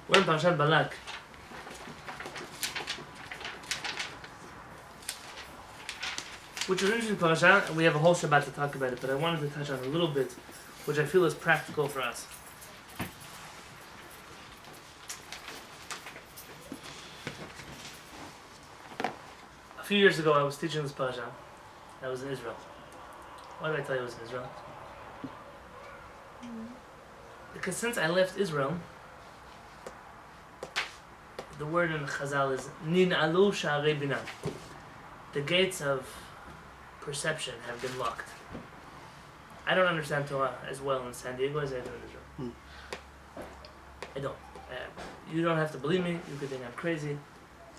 We're in Parashat Balak. Which is an interesting parasha, and we have a whole Shabbat to talk about it, but I wanted to touch on a little bit, which I feel is practical for us. A few years ago, I was teaching this parasha. I was in Israel. Why did I tell you I was in Israel? Because since I left Israel, the word in Chazal is Nin'alu Sha'arei Binah. The gates of perception have been locked. I don't understand Torah as well in San Diego as I do in Israel. I don't. You don't have to believe me. You could think I'm crazy.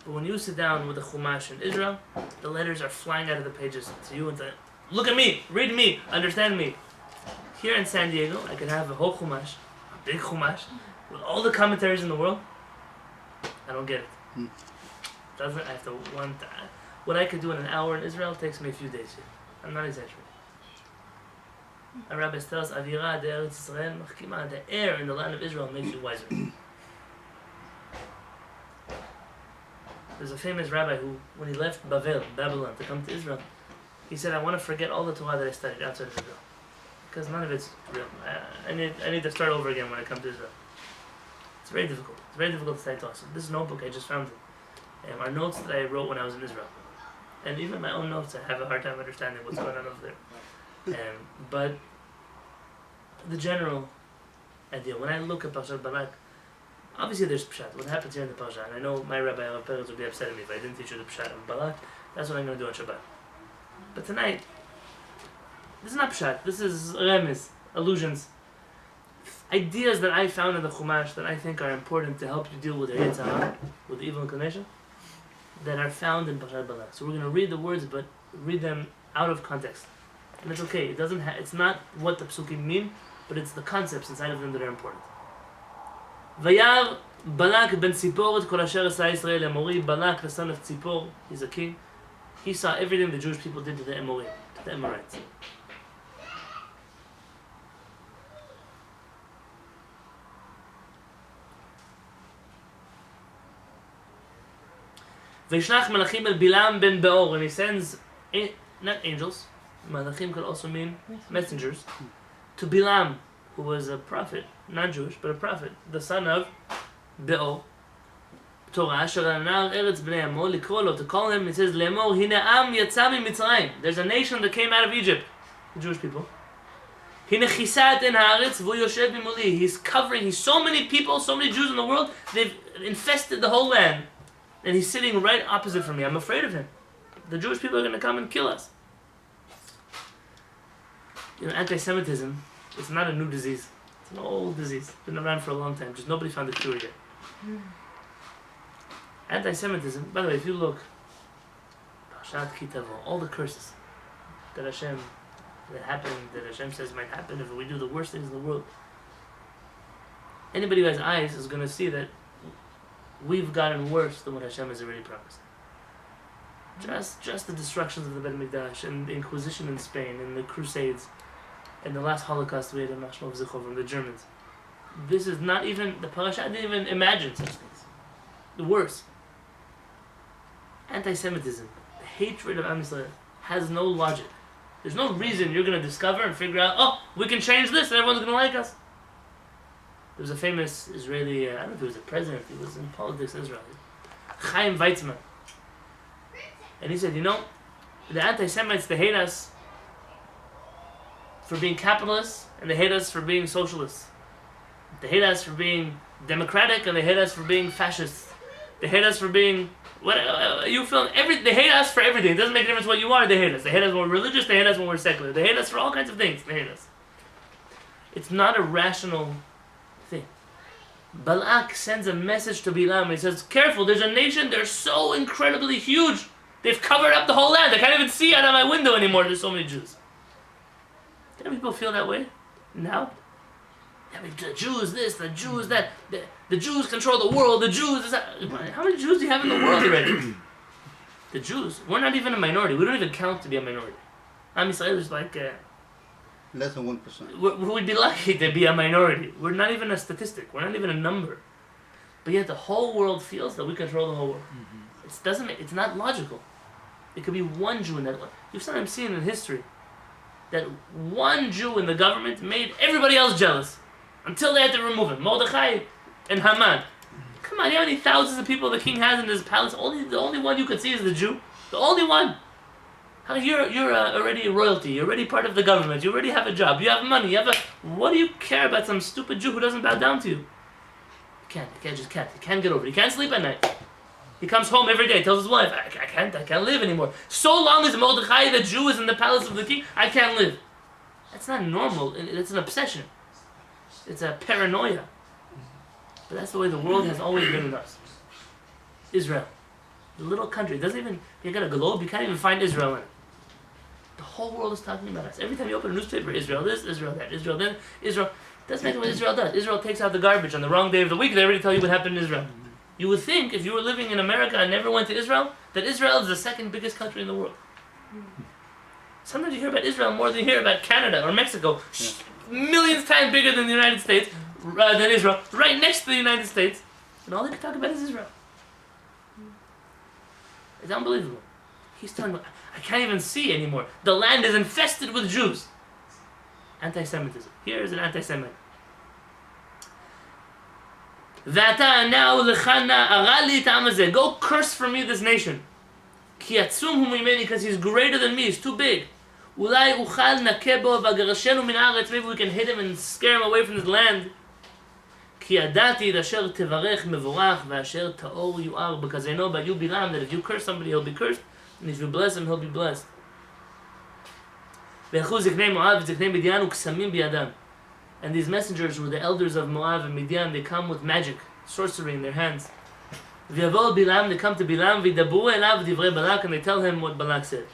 But when you sit down with a Chumash in Israel, the letters are flying out of the pages to you and to look at me, read me, understand me. Here in San Diego, I can have a whole Chumash, a big Chumash, with all the commentaries in the world. I don't get it. Doesn't I have to want that? What I could do in an hour in Israel takes me a few days here. I'm not exaggerating. A rabbi tells us, Avira de Eretz Yisrael machkima, the air in the land of Israel makes you wiser. There's a famous rabbi who, when he left Babylon, to come to Israel, he said, I want to forget all the Torah that I studied outside of Israel. Because none of it's real. I need to start over again when I come to Israel. It's very difficult. It's very difficult to study Torah. So this notebook, I just found it. Are notes that I wrote when I was in Israel. And even my own notes, I have a hard time understanding what's going on over there. But the general idea, when I look at Parashat Balak, obviously there's Pshat. What happens here in the Parashat, and I know my Rabbi Rav Perez would be upset at me if I didn't teach you the Pshat of Balak. That's what I'm going to do on Shabbat. But tonight, this is not Pshat. This is Remes, allusions. Ideas that I found in the Chumash that I think are important to help you deal with the Yetzer Hara, with the evil inclination, that are found in Parashat Balak. So we're going to read the words, but read them out of context. And it's okay. It doesn't. It's not what the psukim mean, but it's the concepts inside of them that are important. Vayar Balak ben Tzipor et kol asher asa Yisrael Emori. Balak, the son of Tzipor, he's a king. He saw everything the Jewish people did to the Emorim, to the Amorites. Vishlach Malachim el Bilam ben Beor, and he sends not angels. Malachim could also mean messengers to Bilam, who was a prophet, not Jewish, but a prophet, the son of Beor. Torah asher anar eretz bnei amo likro lo, to call him. He says le'emor hine am yatza mitzrayim. There's a nation that came out of Egypt, the Jewish people. Hine chisat en haaretz v'hu yoshev bimoli. He's covering. He's so many people, so many Jews in the world. They've infested the whole land. And he's sitting right opposite from me. I'm afraid of him. The Jewish people are going to come and kill us. You know, anti-Semitism, it's not a new disease. It's an old disease. It's been around for a long time. Just nobody found the cure yet. Anti-Semitism, by the way, if you look, Parashat Kitavo, all the curses that Hashem, that happen, that Hashem says might happen if we do the worst things in the world. Anybody who has eyes is going to see that we've gotten worse than what Hashem has already promised. Just the destructions of the Beit Mikdash and the Inquisition in Spain and the Crusades and the last Holocaust we had in Mashmov Zichov from the Germans. This is not even, the Parashat didn't even imagine such things. The worst. Anti-Semitism, the hatred of Am Yisrael, has no logic. There's no reason you're going to discover and figure out, oh, we can change this and everyone's going to like us. There was a famous Israeli, I don't know if he was a president, he was in politics in Israel, Chaim Weizmann. And he said, you know, the anti-Semites, they hate us for being capitalists, and they hate us for being socialists. They hate us for being democratic, and they hate us for being fascists. They hate us for being, they hate us for everything. It doesn't make a difference what you are, they hate us. They hate us when we're religious, they hate us when we're secular. They hate us for all kinds of things, they hate us. It's not a rational thing. Balak sends a message to Bilam. He says, careful, there's a nation, they're so incredibly huge. They've covered up the whole land. I can't even see out of my window anymore. There's so many Jews. Do people feel that way now? I mean, the Jews this, the Jews that. The Jews control the world. The Jews is that. How many Jews do you have in the world already? The Jews. We're not even a minority. We don't even count to be a minority. Am Yisrael is like... less than 1%. We'd be lucky to be a minority. We're not even a statistic. We're not even a number. But yet the whole world feels that we control the whole world. It's not logical. It could be one Jew in that one. You've sometimes seen in history that one Jew in the government made everybody else jealous until they had to remove him. Mordechai and Haman. Come on, you know how many thousands of people the king has in his palace? The only one you could see is the Jew. The only one. How you're already royalty. You're already part of the government. You already have a job. You have money. What do you care about some stupid Jew who doesn't bow down to you? He can't. He can't get over it. He can't sleep at night. He comes home every day, tells his wife, I can't live anymore. So long as Mordechai, the Jew, is in the palace of the king, I can't live. That's not normal. It's an obsession. It's a paranoia. But that's the way the world has always been with us. Israel. The little country. You got a globe, you can't even find Israel in it. The whole world is talking about us. Every time you open a newspaper, Israel this, Israel that, Israel then, Israel. Doesn't matter what Israel does. Israel takes out the garbage on the wrong day of the week, they already tell you what happened in Israel. You would think, if you were living in America and never went to Israel, that Israel is the second biggest country in the world. Sometimes you hear about Israel more than you hear about Canada or Mexico. Yeah. Millions times bigger than the United States, than Israel, right next to the United States. And all they can talk about is Israel. It's unbelievable. He's telling me, I can't even see anymore. The land is infested with Jews. Anti-Semitism. Here is an anti-Semite. V'ata now l'chana arali ta'amazeh. Go curse for me this nation. Ki atzum hu mimeni, because he's greater than me. He's too big. Ulai uchal nakebo v'agarashenu min haaretz. Maybe we can hit him and scare him away from his land. Ki adati asher tevarech mevorach v'asher ta'or yu'ar. Because I know by you, Bilam, that if you curse somebody, he'll be cursed, and if you bless him, he'll be blessed. V'echu ziknei Moab v'ziknei Midian u'ksamim biyadam. And these messengers were the elders of Moab and Midian. They come with magic, sorcery in their hands. V'yavo Bilam, they come to Bilam, v'ydabu elav divrei Balak, and they tell him what Balak said.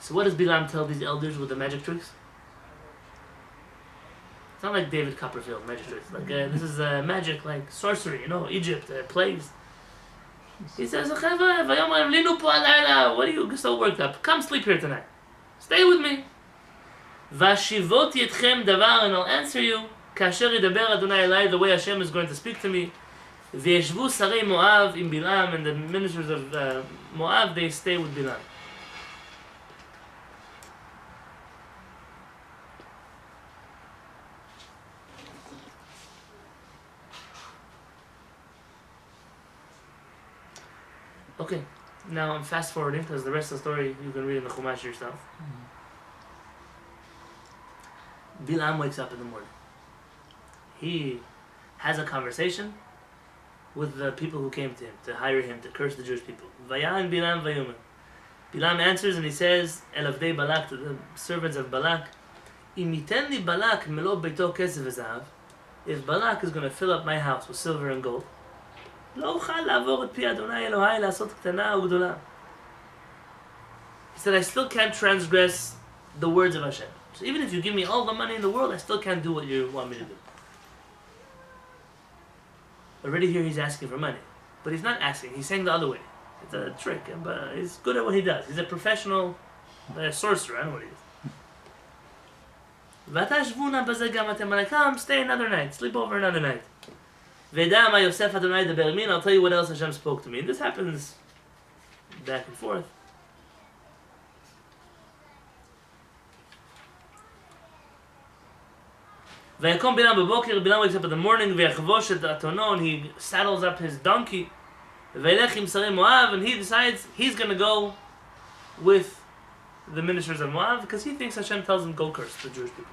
So what does Bilam tell these elders with the magic tricks? It's not like David Copperfield magic tricks. Like this is magic, like sorcery, Egypt, plagues. He says, what are you so worked up? Come sleep here tonight. Stay with me. Vashivot yetchem davar, and I'll answer you. Kasher yidaber Adonai elai, the way Hashem is going to speak to me. V'yeshvu sarei Moab im Bilam, and the ministers of Moab, they stay with Bilam. Okay, now I'm fast forwarding because the rest of the story you can read in the Chumash yourself. Bilam wakes up in the morning. He has a conversation with the people who came to him to hire him to curse the Jewish people. Vayan Bilam Vayumen. Bilam answers and he says, El Avdei Balak, to the servants of Balak, Imiten li Balak melo beito kesef v'zahav. If Balak is going to fill up my house with silver and gold, lo uchal la'avor et pi Adonai Elohai la'asot ktana u'gdola. He said, I still can't transgress the words of Hashem. So even if you give me all the money in the world, I still can't do what you want me to do. Already here he's asking for money. But he's not asking, he's saying the other way. It's a trick, but he's good at what he does. He's a professional sorcerer, I know what he is. Come, stay another night, sleep over another night. I'll tell you what else Hashem spoke to me. This happens back and forth. Vayakom Bilam b'boker, Bilam wakes up in the morning, v'yachvosh et atono, and he saddles up his donkey, v'yelech im sarei Moab, and he decides he's going to go with the ministers of Moab, because he thinks Hashem tells him, go curse the Jewish people.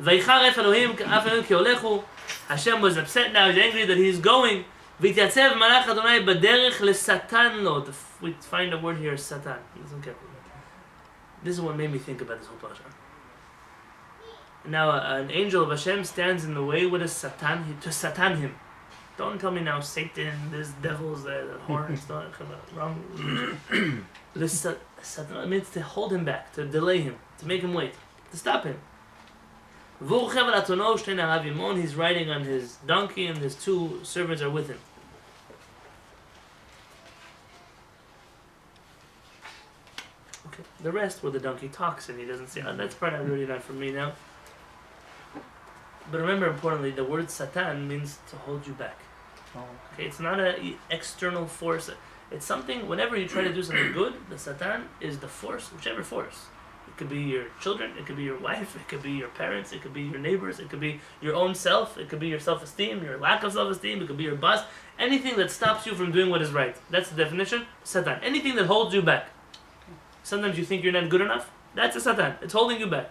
V'yicharef Elohim af Elohim ki olechu, Hashem was upset now, he's angry that he's going, v'yityatzeb malach Adonai b'derech lesatan lo, we find the word here, Satan. This is what made me think about this whole parasha. Now, an angel of Hashem stands in the way. What is Satan? To Satan him. Don't tell me now Satan, this devil's horns. Wrong. This Satan means to hold him back, to delay him, to make him wait, to stop him. He's riding on his donkey, and his two servants are with him. Okay. The rest, where the donkey talks and he doesn't say, "Oh, that's part already not for me now." But remember, importantly, the word Satan means to hold you back. Oh. Okay, it's not an external force. It's something, whenever you try to do something good, the Satan is the force, whichever force. It could be your children, it could be your wife, it could be your parents, it could be your neighbors, it could be your own self, it could be your self-esteem, your lack of self-esteem, it could be your boss. Anything that stops you from doing what is right. That's the definition. Satan. Anything that holds you back. Sometimes you think you're not good enough. That's a Satan. It's holding you back.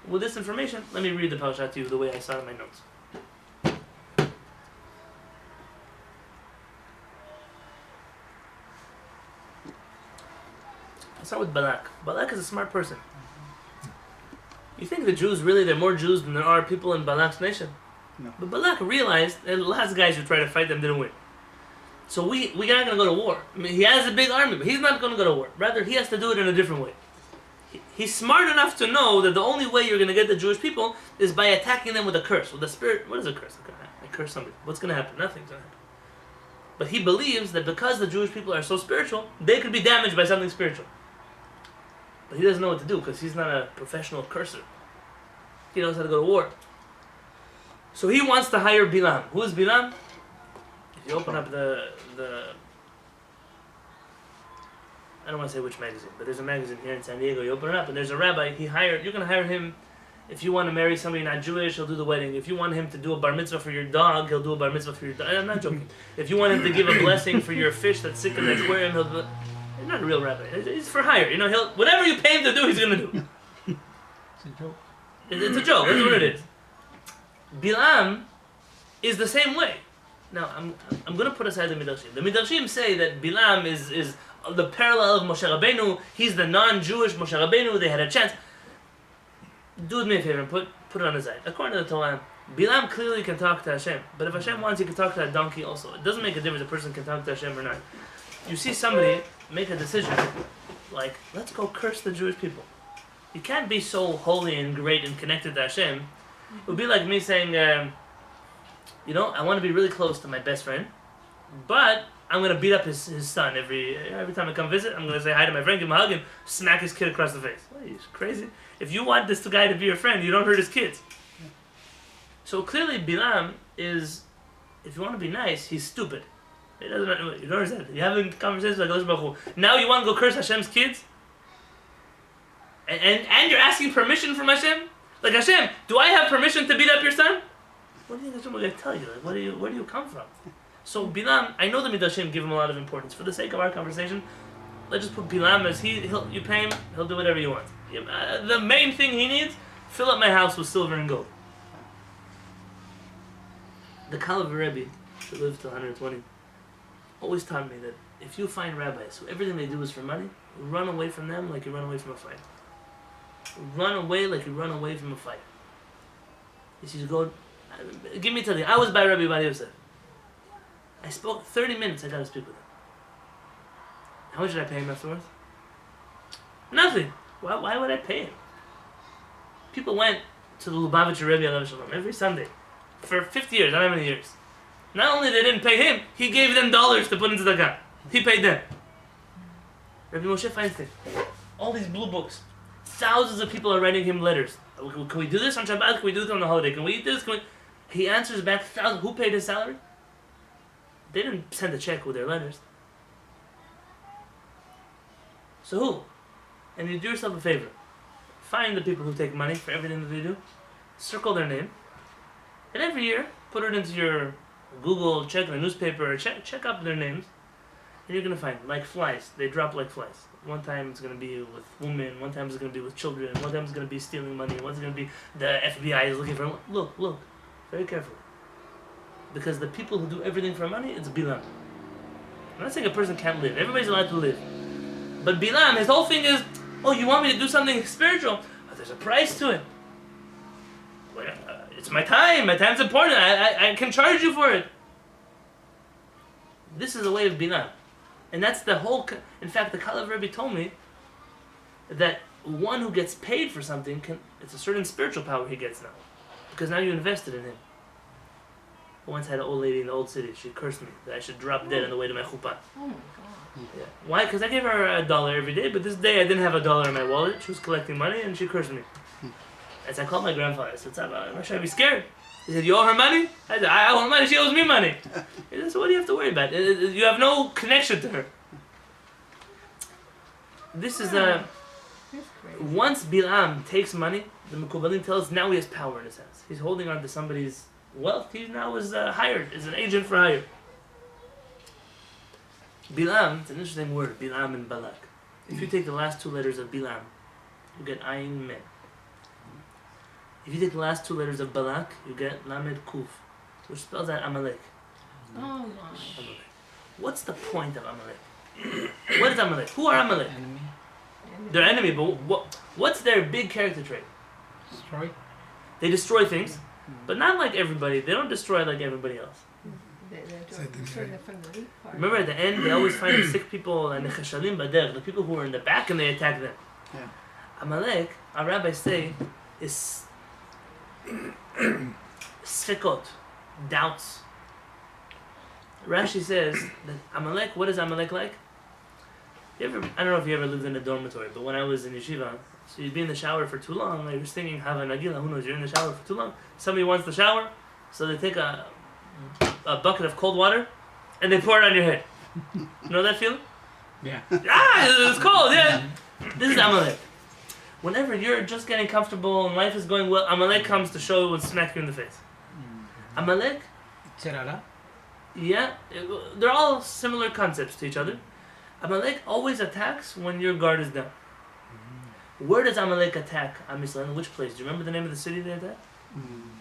With this information, let me read the Parashat to you the way I saw it in my notes. I'll start with Balak. Balak is a smart person. You think the Jews, really, there are more Jews than there are people in Balak's nation? No. But Balak realized that the last guys who tried to fight them didn't win. So we're not going to go to war. I mean, he has a big army, but he's not going to go to war. Rather, he has to do it in a different way. He's smart enough to know that the only way you're going to get the Jewish people is by attacking them with a curse, with a spirit. What is a curse? I curse somebody. What's going to happen? Nothing's going to happen. But he believes that because the Jewish people are so spiritual, they could be damaged by something spiritual. But he doesn't know what to do because he's not a professional curser. He knows how to go to war. So he wants to hire Bilam. Who is Bilam? If you open up the I don't want to say which magazine, but there's a magazine here in San Diego. You open it up and there's a rabbi. You can hire him. If you want to marry somebody not Jewish, he'll do the wedding. If you want him to do a bar mitzvah for your dog, he'll do a bar mitzvah for your dog. I'm not joking. If you want him to give a blessing for your fish that's sick in the aquarium, he'll do. He's not a real rabbi. He's for hire. He'll whatever you pay him to do, he's gonna do. It's a joke. It's a joke. That's what it is. Bilam is the same way. Now I'm gonna put aside the Midrashim. The Midrashim say that Bilam is the parallel of Moshe Rabbeinu. He's the non-Jewish Moshe Rabbeinu. They had a chance. Do me a favor and put it on the side. According to the Torah, Bilam clearly can talk to Hashem. But if Hashem wants, he can talk to that donkey also. It doesn't make a difference if a person can talk to Hashem or not. You see somebody make a decision, like, let's go curse the Jewish people. You can't be so holy and great and connected to Hashem. It would be like me saying, I want to be really close to my best friend, but I'm going to beat up his son every time I come visit. I'm going to say hi to my friend, give him a hug, and smack his kid across the face. What, are you crazy? If you want this guy to be your friend, you don't hurt his kids. So clearly Bilam is, if you want to be nice, he's stupid. It doesn't matter. You don't understand. You're having conversations like Baruch Hu. Now you want to go curse Hashem's kids? And you're asking permission from Hashem? Like, Hashem, do I have permission to beat up your son? What do you think Hashem will tell you? Like, where do you come from? So Bilam, I know the Midrashim give him a lot of importance. For the sake of our conversation, let's just put Bilam as you pay him, he'll do whatever you want. The main thing he needs, fill up my house with silver and gold. The Kalv Rebbe, who lived to 120, always taught me that if you find rabbis who everything they do is for money, run away from them like you run away from a fight. Run away like you run away from a fight. He says, give me tell you, I was by Rabbi Yosef. I spoke 30 minutes, I got to speak with him. How much did I pay him afterwards? Nothing. Why would I pay him? People went to the Lubavitcher Rebbe Alav Shalom every Sunday for 50 years, I don't know how many years. Not only they didn't pay him, he gave them dollars to put into the gun. He paid them. Rabbi Moshe Feinstein, all these blue books, thousands of people are writing him letters. Can we do this on Shabbat? Can we do this on the holiday? Can we eat this? He answers back, who paid his salary? They didn't send a check with their letters. So who? And you do yourself a favor. Find the people who take money for everything that they do. Circle their name. And every year, put it into your Google, check in the newspaper, check up their names. And you're going to find, like flies, they drop like flies. One time it's going to be with women, one time it's going to be with children, one time it's going to be stealing money, one time it's going to be the FBI is looking for... Look, very carefully. Because the people who do everything for money, it's Bilam. I'm not saying a person can't live. Everybody's allowed to live. But Bilam, his whole thing is, oh, you want me to do something spiritual? Oh, there's a price to it. It's my time. My time's important. I can charge you for it. This is the way of Bilam. And that's the whole... In fact, the Kalv Rebbe told me that one who gets paid for something, it's a certain spiritual power he gets now. Because now you invested in him. I once had an old lady in the old city. She cursed me that I should drop dead on the way to my chuppah. Oh my God. Yeah. Why? Because I gave her $1 every day, but this day I didn't have $1 in my wallet. She was collecting money and she cursed me. And so I called my grandfather. I said, should I be scared? He said, you owe her money? I said, I owe her money, she owes me money. He said, so what do you have to worry about? You have no connection to her. This is once Bilam takes money, the Mekubalim tells us now he has power in his hands. He's holding on to somebody's wealth. He now is hired, is an agent for hire. Bilam, it's an interesting word, Bilam and Balak. If you take the last two letters of Bilam, you get Ayin Mem. If you take the last two letters of Balak, you get Lamed Kuf, which spells out Amalek. Oh gosh. Amalek. What's the point of Amalek? What is Amalek? Who are Amalek? Enemy. They're enemy, but what's their big character trait? Destroy. They destroy things, but not like everybody. They don't destroy like everybody else. They're from the weak part. Remember at the end, they always find the sick people and the chashalim bader, the people who are in the back, and they attack them. Yeah. Amalek, our rabbis say, is sfikot, doubts. Rashi says that Amalek, what is Amalek like? I don't know if you ever lived in a dormitory, but when I was in yeshiva, so you'd be in the shower for too long, like you're singing Hava Nagila, who knows, you're in the shower for too long, somebody wants the shower, so they take a bucket of cold water, and they pour it on your head. You know that feeling? Yeah. It's cold, yeah. This is Amalek. Whenever you're just getting comfortable and life is going well, Amalek comes to show you and smack you in the face. Amalek, Cherara. yeah, they're all similar concepts to each other. Amalek always attacks when your guard is down. Where does Amalek attack Am Yisrael? In which place? Do you remember the name of the city they attack?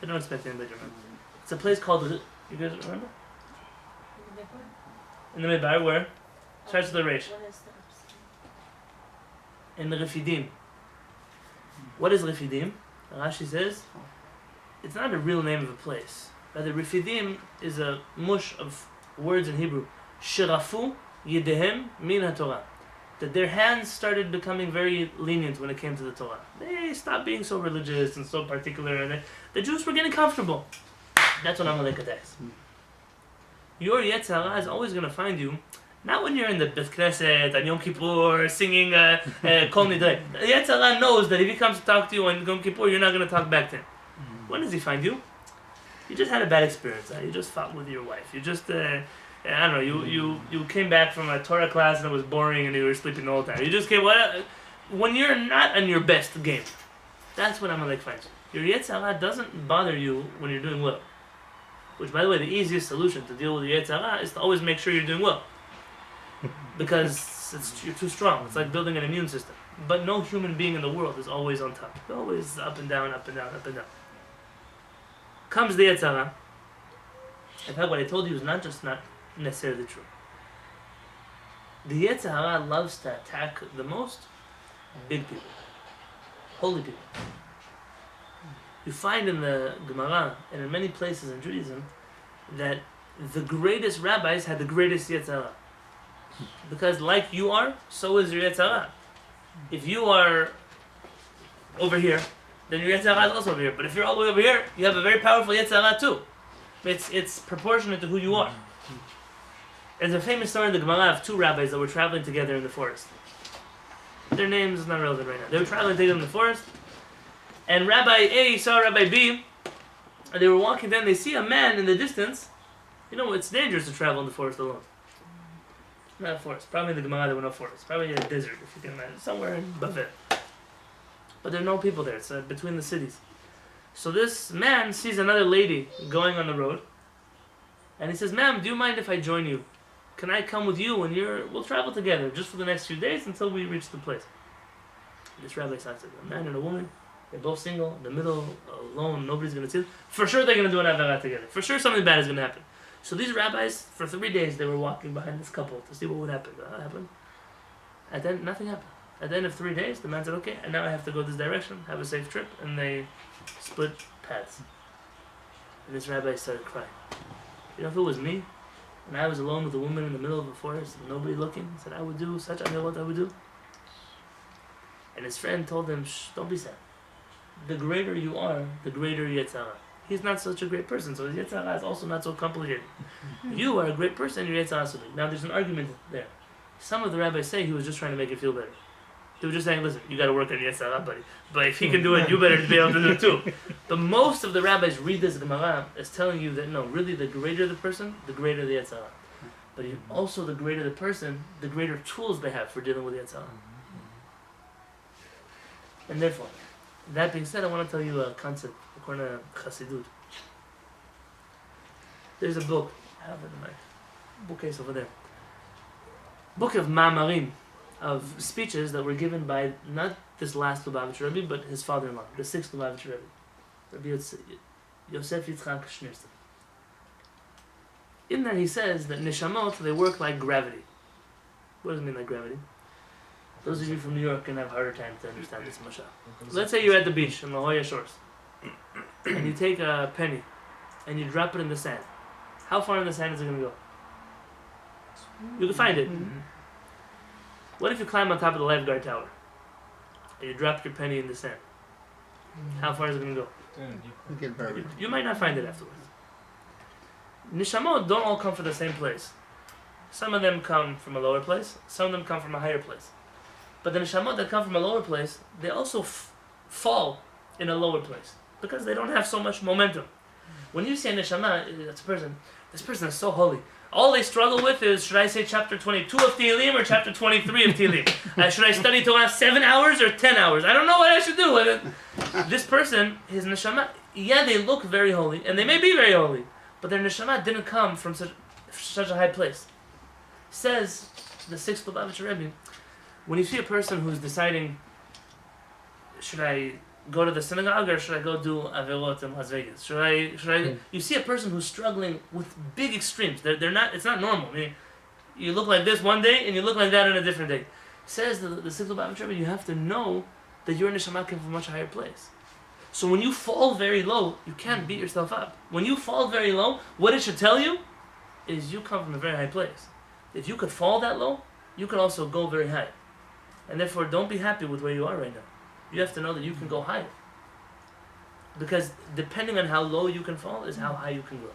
I don't expect anybody to remember. It's a place called, you guys remember? In the Midbar, where? Starts with the Reish. In the Refidim. What is Refidim? Rashi says, it's not a real name of a place. Rather, Refidim is a mush of words in Hebrew. Shirafu Yedehem min HaTorah. That their hands started becoming very lenient when it came to the Torah. They stopped being so religious and so particular, and the Jews were getting comfortable. That's what Amalek attacks. Your Yetzer Hara is always going to find you, not when you're in the Beth Knesset and Yom Kippur singing Kol Nidrei. Yetzer Hara knows that if he comes to talk to you on Yom Kippur, you're not going to talk back to him. When does he find you? You just had a bad experience. You just fought with your wife. You just... I don't know, you came back from a Torah class and it was boring and you were sleeping the whole time. You just came, when you're not on your best game, that's when Amalek finds you. Your Yetzer Hara doesn't bother you when you're doing well. Which, by the way, the easiest solution to deal with your Yetzer Hara is to always make sure you're doing well. Because you're too strong. It's like building an immune system. But no human being in the world is always on top. They're always up and down, up and down, up and down. Comes the Yetzer Hara. In fact, what I told you is not necessarily true. The Yetzer Hara loves to attack the most big people, holy people. You find in the Gemara and in many places in Judaism that the greatest rabbis had the greatest Yetzer Hara. Because like you are, so is your Yetzer Hara. If you are over here, then your Yetzer Hara is also over here. But if you're all the way over here, you have a very powerful Yetzer Hara too. It's proportionate to who you are. There's a famous story in the Gemara of two rabbis that were traveling together in the forest. Their names is not relevant right now. They were traveling together in the forest, and Rabbi A saw Rabbi B, and they were walking down. They see a man in the distance. You know, it's dangerous to travel in the forest alone. Not a forest. Probably in the Gemara there were no forests. Probably a desert, if you can imagine. Somewhere in Bavel. But there are no people there. It's between the cities. So this man sees another lady going on the road, and he says, "Ma'am, do you mind if I join you? Can I come with you and we'll travel together just for the next few days until we reach the place?" This rabbi says, a man and a woman, they're both single, in the middle, alone, nobody's going to see them. For sure they're going to do an avera together. For sure something bad is going to happen. So these rabbis, for 3 days, they were walking behind this couple to see what would happen. What happened? And then nothing happened. At the end of 3 days, the man said, "Okay, and now I have to go this direction, have a safe trip," and they split paths. And this rabbi started crying. You know, if it was me, and I was alone with a woman in the middle of a forest, and nobody looking, he said, I would do such, I know what I would do. And his friend told him, "Shh, don't be sad. The greater you are, the greater Yetzer Hara. He's not such a great person, so his Yetzer Hara is also not so complicated. You are a great person, your Yetzer Hara is so big." Now there's an argument there. Some of the rabbis say he was just trying to make it feel better. He was just saying, listen, you got to work on your Yetzirah, buddy. But if he can do it, you better be able to do it too. But most of the rabbis read this Gemara as telling you that no, really the greater the person, the greater the Yetzirah. But also the greater the person, the greater tools they have for dealing with Yetzirah. And therefore, that being said, I want to tell you a concept according to Chassidut. There's a book, I have it in my bookcase over there. Book of Ma'amarim, of speeches that were given by not this last Lubavitcher Rebbe, but his father-in-law, the sixth Lubavitcher Rebbe, Rabbi Yosef Yitzchak Schneerson. In that he says that neshamot, they work like gravity. What does it mean like gravity? Those of you from New York can have a harder time to understand this mashal. Let's say you're at the beach in La Jolla Shores, and you take a penny and you drop it in the sand. How far in the sand is it going to go? You can find it. What if you climb on top of the lifeguard tower and you drop your penny in the sand? How far is it going to go? You might not find it afterwards. Nishamot don't all come from the same place. Some of them come from a lower place, some of them come from a higher place. But the neshamot that come from a lower place, they also fall in a lower place because they don't have so much momentum. When you say neshama, this person is so holy. All they struggle with is, should I say chapter 22 of Tehillim or chapter 23 of Tehillim? Should I study Torah 7 hours or 10 hours? I don't know what I should do with it. This person, his neshama, yeah, they look very holy, and they may be very holy, but their neshama didn't come from such a high place. Says the sixth Lubavitcher Rebbe, when you see a person who's deciding, should I go to the synagogue or should I go do Averot in Las Vegas? Should I? You see a person who's struggling with big extremes. They're not. It's not normal. I mean, you look like this one day and you look like that on a different day. Says the sixth Lubavitcher Rebbe, you have to know that your neshama came from a much higher place. So when you fall very low, you can't beat yourself up. When you fall very low, what it should tell you is you come from a very high place. If you could fall that low, you could also go very high. And therefore, don't be happy with where you are right now. You have to know that you can go higher. Because depending on how low you can fall is how high you can grow.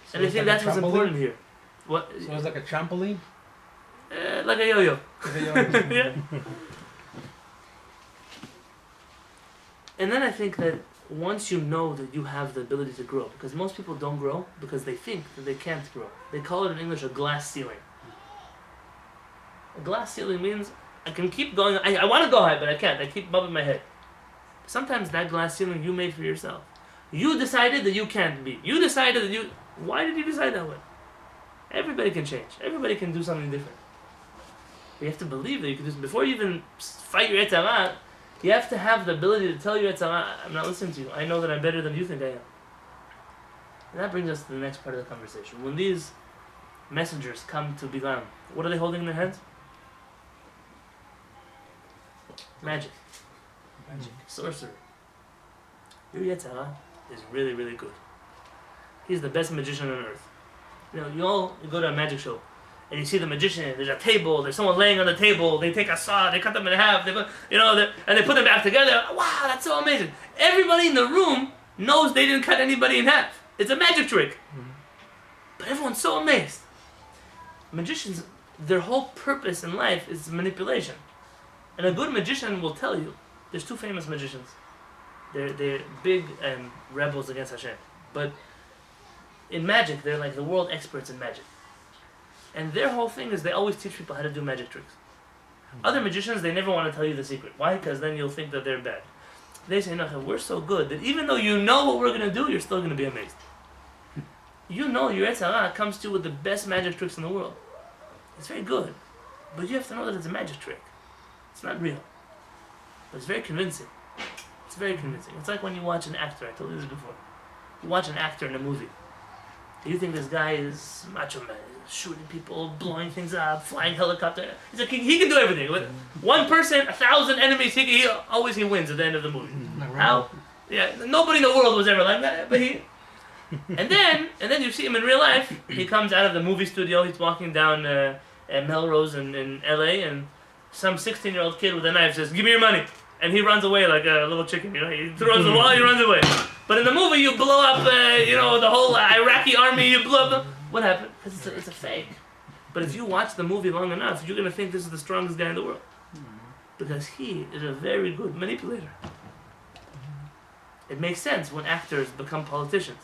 So and I think that's what's important here. What? So it's like a trampoline? Like a yo-yo. Yeah. And then I think that once you know that you have the ability to grow, because most people don't grow because they think that they can't grow. They call it in English a glass ceiling. A glass ceiling means I can keep going. I want to go high, but I can't. I keep bumping my head. Sometimes that glass ceiling you made for yourself. You decided that you can't be. You decided that you... Why did you decide that way? Everybody can change. Everybody can do something different. You have to believe that you can do something. Before you even fight your Yetzirah, you have to have the ability to tell your Yetzirah, I'm not listening to you. I know that I'm better than you think I am. And that brings us to the next part of the conversation. When these messengers come to Bilam, what are they holding in their hands? Magic. Sorcery. Your Yetzirah is really, really good. He's the best magician on earth. You go to a magic show, and you see the magician. There's a table. There's someone laying on the table. They take a saw. They cut them in half. They put, and they put them back together. Wow, that's so amazing! Everybody in the room knows they didn't cut anybody in half. It's a magic trick. But everyone's so amazed. Magicians, their whole purpose in life is manipulation. And a good magician will tell you. There's two famous magicians. They're big rebels against Hashem, but in magic, they're like the world experts in magic. And their whole thing is they always teach people how to do magic tricks. Other magicians, they never want to tell you the secret. Why? Because then you'll think that they're bad. They say, no, we're so good that even though you know what we're going to do, you're still going to be amazed. You know your Yetzirah comes to you with the best magic tricks in the world. It's very good. But you have to know that it's a magic trick. It's not real. But it's very convincing. It's very convincing. It's like when you watch an actor. I told you this before. You watch an actor in a movie. You think this guy is macho man, shooting people, blowing things up, flying helicopter. He's like, he can do everything. With one person, 1,000 enemies, he always wins at the end of the movie. How? Yeah, nobody in the world was ever like that, but he... And then you see him in real life. He comes out of the movie studio, he's walking down Melrose in LA, and some 16-year-old kid with a knife says, give me your money. And he runs away like a little chicken, he throws the wall, he runs away. But in the movie, you blow up, the whole Iraqi army, you blow up What happened? Because it's a fake. But if you watch the movie long enough, you're going to think this is the strongest guy in the world. Because he is a very good manipulator. It makes sense when actors become politicians.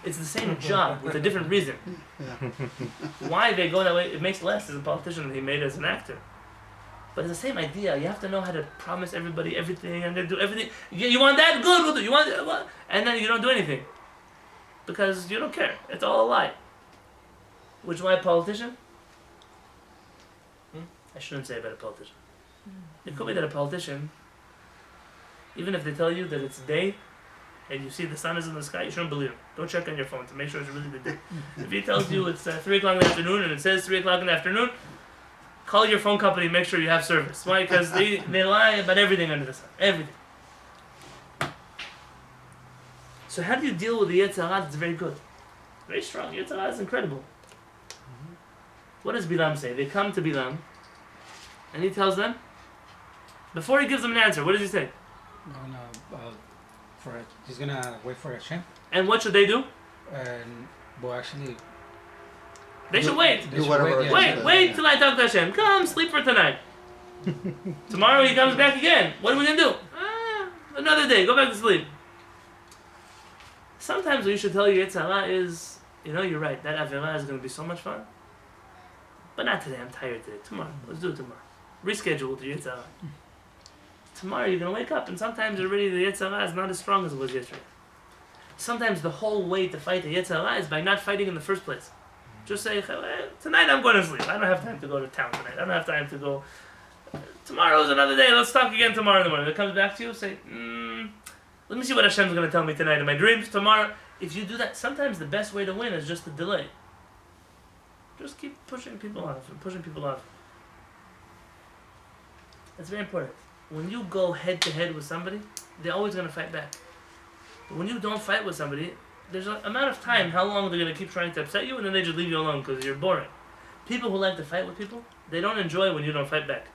It's the same job with a different reason. Why they go that way, it makes less as a politician than he made as an actor. But it's the same idea. You have to know how to promise everybody everything. I'm going to do everything. You want that? Good, we'll do. You want that? What? And then you don't do anything. Because you don't care. It's all a lie. Which is why a politician? I shouldn't say about a politician. It could be that a politician, even if they tell you that it's day, and you see the sun is in the sky, you shouldn't believe him. Don't check on your phone to make sure it's really the day. If he tells you it's 3 o'clock in the afternoon and it says 3 o'clock in the afternoon, call your phone company and make sure you have service. Why? Because they lie about everything under the sun. Everything. So how do you deal with the Yetzer Hara? It's very good. Very strong. Yetzer Hara is incredible. What does Bilam say? They come to Bilam and he tells them, before he gives them an answer, what does he say? He's gonna wait for Hashem. And what should they do? Actually, they should wait. Do whatever. Wait till I talk to Hashem. Come, sleep for tonight. Tomorrow he comes back again. What are we gonna do? Another day. Go back to sleep. Sometimes what you should tell your Yetzer Hara is, you're right. That Avirah is gonna be so much fun. But not today. I'm tired today. Tomorrow. Let's do it tomorrow. Reschedule the Yetzer Hara. Tomorrow you're going to wake up and sometimes already the Yetzer Hara is not as strong as it was yesterday. Sometimes the whole way to fight the Yetzer Hara is by not fighting in the first place. Just say, tonight I'm going to sleep. I don't have time to go to town tonight. I don't have time to go. Tomorrow's another day. Let's talk again tomorrow in the morning. If it comes back to you, say, let me see what Hashem's going to tell me tonight in my dreams, tomorrow. If you do that, sometimes the best way to win is just to delay. Just keep pushing people off and pushing people off. That's very important. When you go head to head with somebody, they're always going to fight back. But when you don't fight with somebody, there's an amount of time how long they're going to keep trying to upset you and then they just leave you alone because you're boring. People who like to fight with people, they don't enjoy when you don't fight back.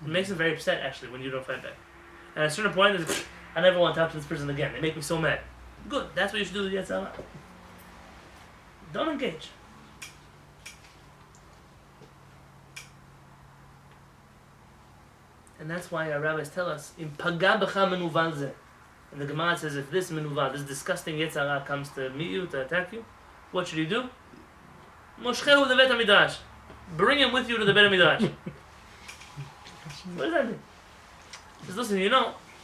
It makes them very upset actually when you don't fight back. And at a certain point, I never want to talk to this person again. They make me so mad. Good, that's what you should do with the Yetzer Hara. Don't engage. And that's why our rabbis tell us, "Im paga b'cha menuval zeh." And the Gemara says, if this menuval, this disgusting Yetzer Hara comes to meet you, to attack you, what should you do? Moshchehu levet hamidrash. Bring him with you to the Beit HaMidrash. What does that mean? He says, listen,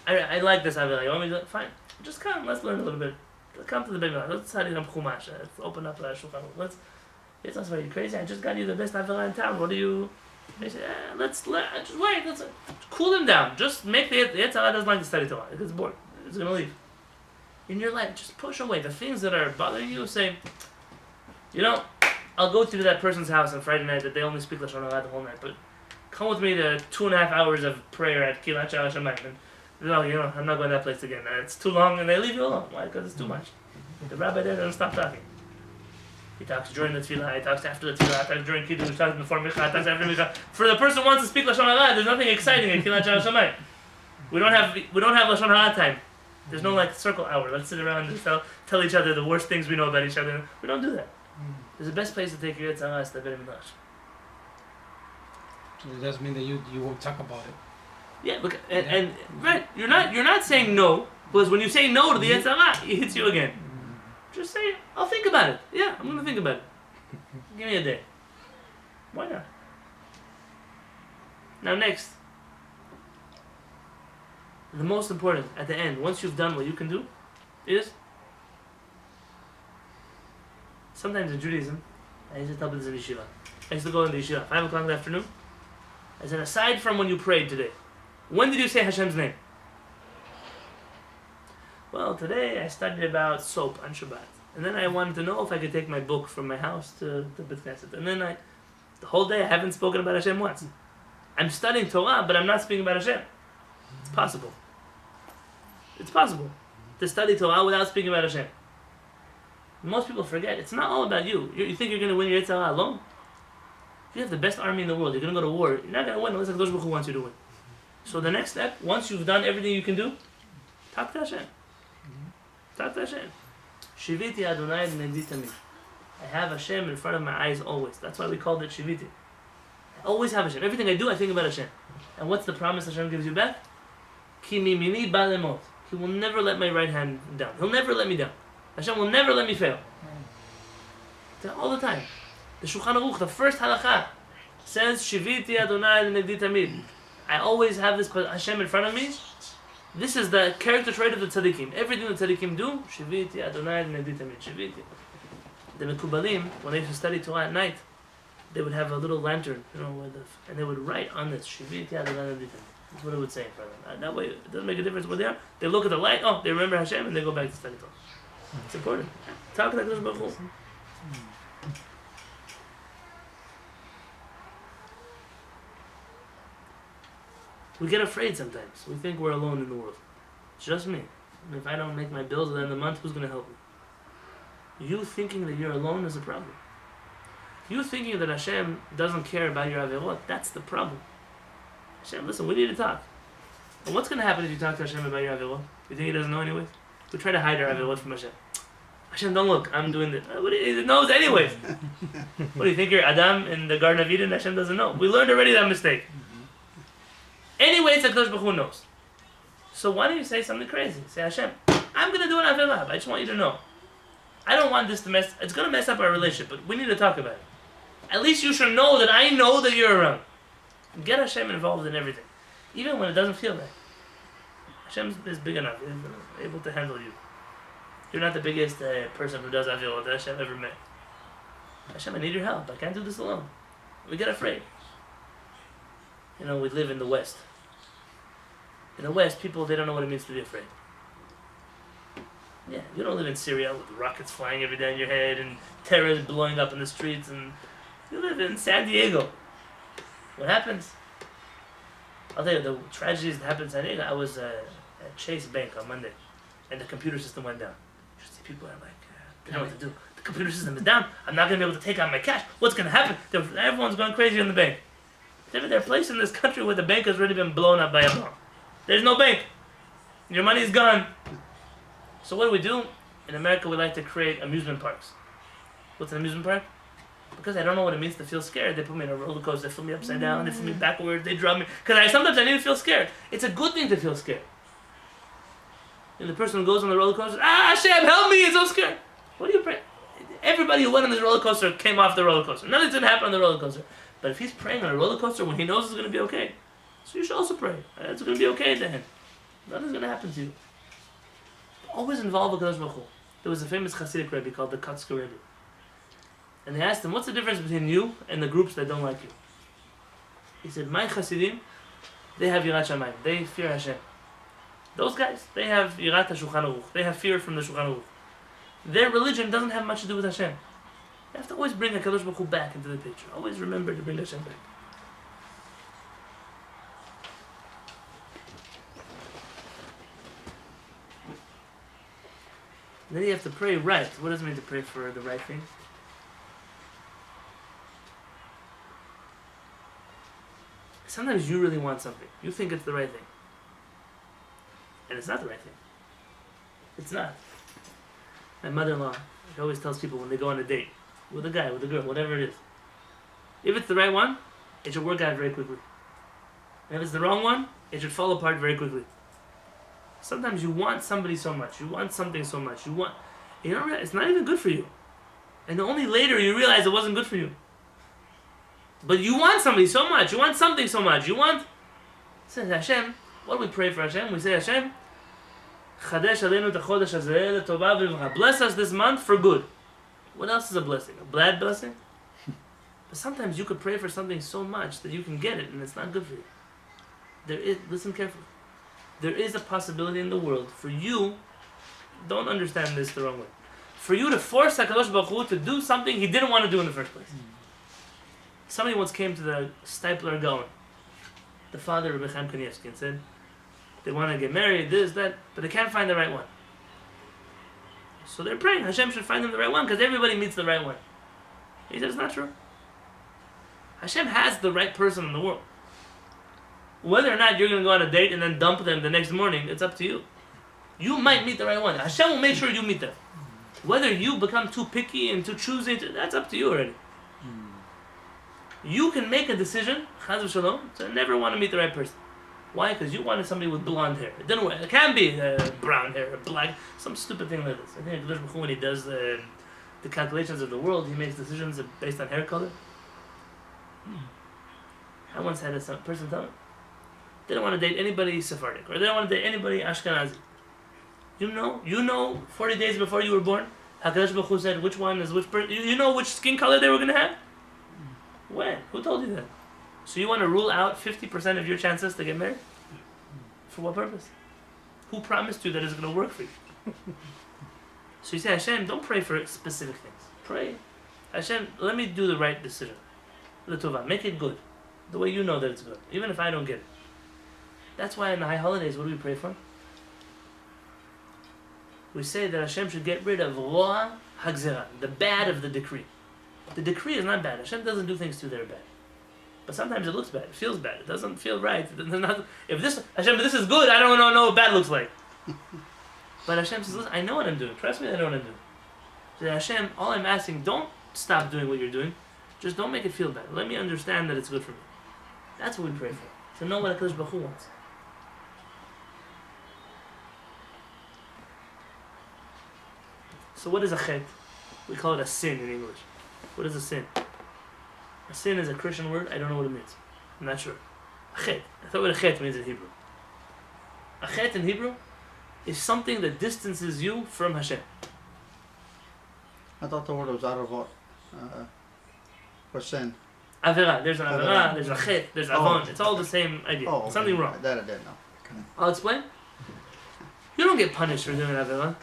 I like this Avirah. You want me to? Fine. Just come. Let's learn a little bit. Come to the Beit HaMidrash. Let's study some Chumash. Let's open up Shulchan Aruch. It's not very crazy. I just got you the best Avirah in town. What do you? They say, just wait. Let's cool him down. Just make the Yetzer Hara doesn't like to study Torah. It's bored. It's gonna leave. In your life, just push away the things that are bothering you. Say, I'll go to that person's house on Friday night that they only speak Lashon Hara the whole night, but come with me to 2.5 hours of prayer at Kehillat Shaar HaShamayim. And I'm not going to that place again. It's too long, and they leave you alone. Why? Because it's too much. The rabbi there doesn't stop talking. He talks during the tefillah, he talks after the tefillah, he talks during kiddush, he talks before mincha, he talks after mincha. For the person who wants to speak Lashon Hara, there's nothing exciting in Kehillat Shaar HaShamayim. We don't have Lashon Hara time. There's no circle hour. Let's sit around and tell each other the worst things we know about each other. We don't do that. There's the best place to take your Yetzer Hara is the Beit HaMidrash. So it doesn't mean that you won't talk about it. Yeah, and right, you're not saying no, because when you say no to the Yetzer Hara, it hits you again. Just say, I'll think about it. Yeah, I'm gonna think about it. Give me a day. Why not? Now next, the most important at the end, once you've done what you can do, is sometimes in Judaism, I used to tell this in yeshiva. I used to go in the yeshiva 5 o'clock in the afternoon. I said, aside from when you prayed today, when did you say Hashem's name? Well, today I studied about soap on Shabbat. And then I wanted to know if I could take my book from my house to Beit Knesset. And then the whole day I haven't spoken about Hashem once. I'm studying Torah, but I'm not speaking about Hashem. It's possible. It's possible to study Torah without speaking about Hashem. Most people forget, it's not all about you. You think you're going to win your Yetzer Hara alone? You have the best army in the world. You're going to go to war. You're not going to win unless HaKadosh Baruch Hu wants you to win. So the next step, once you've done everything you can do, talk to Hashem. Talk to Hashem. Shiviti Adonai b'negdi tamid. I have Hashem in front of my eyes always. That's why we called it Shiviti. I always have Hashem. Everything I do, I think about Hashem. And what's the promise Hashem gives you back? Ki mimini ba lemot. He will never let my right hand down. He'll never let me down. Hashem will never let me fail. All the time. The Shulchan Aruch, the first halakha, says Shiviti Adonai l'negdi tamid. I always have this Hashem in front of me. This is the character trait of the tzaddikim. Everything the tzaddikim do, Shiviti Adonai l'negdi tamid. Shiviti. The Mekubalim, when they used to study Torah at night, they would have a little lantern, and they would write on this Shiviti Adonai l'negdi tamid. That's what it would say in front of them. That way, it doesn't make a difference where they are. They look at the light, they remember Hashem, and they go back to study Torah. It's important. Talk like this before. We get afraid sometimes. We think we're alone in the world. It's just me. And if I don't make my bills at the end of the month, who's going to help me? You thinking that you're alone is a problem. You thinking that Hashem doesn't care about your averot, that's the problem. Hashem, listen, we need to talk. And what's going to happen if you talk to Hashem about your averot? You think He doesn't know anyways? We try to hide our averot from Hashem. Hashem, don't look, I'm doing this. He knows anyways. What do you think you're Adam in the Garden of Eden? Hashem doesn't know. We learned already that mistake. Anyways, HaKadosh Baruch Hu knows. So why don't you say something crazy? Say, Hashem, I'm going to do an averah. I just want you to know. I don't want this to mess... It's going to mess up our relationship, but we need to talk about it. At least you should know that I know that you're around. Get Hashem involved in everything. Even when it doesn't feel like. Hashem is big enough. He's able to handle you. You're not the biggest person who does averah that Hashem ever met. Hashem, I need your help. I can't do this alone. We get afraid. We live in the West. In the West, people, they don't know what it means to be afraid. Yeah, you don't live in Syria with rockets flying every day on your head and terrorists blowing up in the streets, and you live in San Diego. What happens? I'll tell you, the tragedies that happened in San Diego. I was at Chase Bank on Monday, and the computer system went down. You should see people are like, they don't know what to do. The computer system is down. I'm not going to be able to take out my cash. What's going to happen? Everyone's going crazy in the bank. They're a place in this country where the bank has already been blown up by a bomb. There's no bank. Your money's gone. So what do? In America, we like to create amusement parks. What's an amusement park? Because I don't know what it means to feel scared. They put me in a roller coaster. They flip me upside down. They flip me backwards. They drop me. Because sometimes I need to feel scared. It's a good thing to feel scared. And the person who goes on the roller coaster, Hashem, help me, it's so scared. What do you pray? Everybody who went on this roller coaster came off the roller coaster. Nothing's going to happen on the roller coaster. But if he's praying on a roller coaster when he knows it's going to be okay, so you should also pray. It's going to be okay at the end. Nothing's going to happen to you. Always involve HaKadosh Baruch Hu. There was a famous Hasidic Rebbe called the Kotzker Rebbe. And they asked him, what's the difference between you and the groups that don't like you? He said, my Hasidim, they have Yirat Shamayim. They fear Hashem. Those guys, they have Yirat HaShulchan Aruch. They have fear from the Shulchan Aruch. Their religion doesn't have much to do with Hashem. You have to always bring HaKadosh Baruch Hu back into the picture. Always remember to bring Hashem back. And then you have to pray right. What does it mean to pray for the right thing? Sometimes you really want something. You think it's the right thing. And it's not the right thing. It's not. My mother-in-law, she always tells people when they go on a date, with a guy, with a girl, whatever it is, if it's the right one, it should work out very quickly. And if it's the wrong one, it should fall apart very quickly. Sometimes you want somebody so much, you want something so much, it's not even good for you. And only later you realize it wasn't good for you. But you want somebody so much, you want something so much, says Hashem, what do we pray for Hashem? We say, Hashem, Chadesh aleinu et hachodesh hazeh letovah v'livracha. Bless us this month for good. What else is a blessing? A bad blessing? But sometimes you could pray for something so much that you can get it and it's not good for you. Listen carefully. There is a possibility in the world for you, don't understand this the wrong way, for you to force HaKadosh Baruch Hu to do something he didn't want to do in the first place. Somebody once came to the Stipler Gaon, the father of Rabbi Chaim Kanievsky, and said, they want to get married, this, that, but they can't find the right one. So they're praying, Hashem should find them the right one, because everybody meets the right one. He said, it's not true. Hashem has the right person in the world. Whether or not you're going to go on a date and then dump them the next morning, it's up to you. You might meet the right one. Hashem will make sure you meet them. Whether you become too picky and too choosy, that's up to you already. You can make a decision, chaz v'shalom, to never want to meet the right person. Why? Because you wanted somebody with blonde hair. It didn't work. It can be brown hair, or black, some stupid thing like this. I think Hakadosh Baruch Hu, when he does the calculations of the world, he makes decisions based on hair color. I once had a person tell me, they don't want to date anybody Sephardic, or they don't want to date anybody Ashkenazi. You know 40 days before you were born, HaKadosh Baruch Hu said which one is which person. You know which skin color they were going to have? When? Who told you that? So you want to rule out 50% of your chances to get married? For what purpose? Who promised you that it's going to work for you? So you say, Hashem, don't pray for specific things. Pray, Hashem, let me do the right decision. L'tovah, make it good. The way you know that it's good. Even if I don't get it. That's why in the high holidays, what do we pray for? We say that Hashem should get rid of ro'a hagzera, the bad of the decree. The decree is not bad. Hashem doesn't do things to their bad. But sometimes it looks bad. It feels bad. It doesn't feel right. If this is good, I don't know what bad looks like. But Hashem says, listen, I know what I'm doing. Trust me, I know what I'm doing. So Hashem, all I'm asking, don't stop doing what you're doing. Just don't make it feel bad. Let me understand that it's good for me. That's what we pray for. To know what HaKadosh Baruch Hu wants. So what is a chet? We call it a sin in English. What is a sin? A sin is a Christian word. I don't know what it means. I'm not sure. A chet. I thought what a chet means in Hebrew. A chet in Hebrew is something that distances you from Hashem. I thought the word was out of what? For sin. Avera. There's an avera, there's a chet, there's avon. It's all the same idea. Oh, okay. Something wrong. That I didn't know. Okay. I'll explain. You don't get punished for doing avera.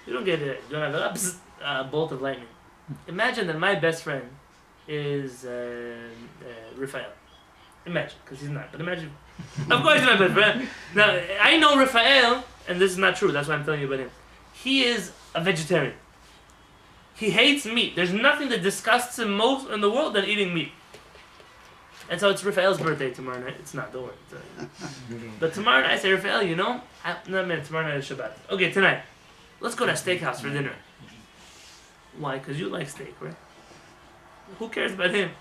You don't get doing avera, a bolt of lightning. Imagine that my best friend is Raphael. Imagine, because he's not. But imagine. Of course he's my best friend. Now, I know Raphael, and this is not true. That's why I'm telling you about him. He is a vegetarian. He hates meat. There's nothing that disgusts him most in the world than eating meat. And so it's Raphael's birthday tomorrow night. It's not, don't worry. But tomorrow night, I say, Raphael, tomorrow night is Shabbat. Okay, tonight. Let's go to a steakhouse for dinner. Why? Because you like steak, right? Who cares about him?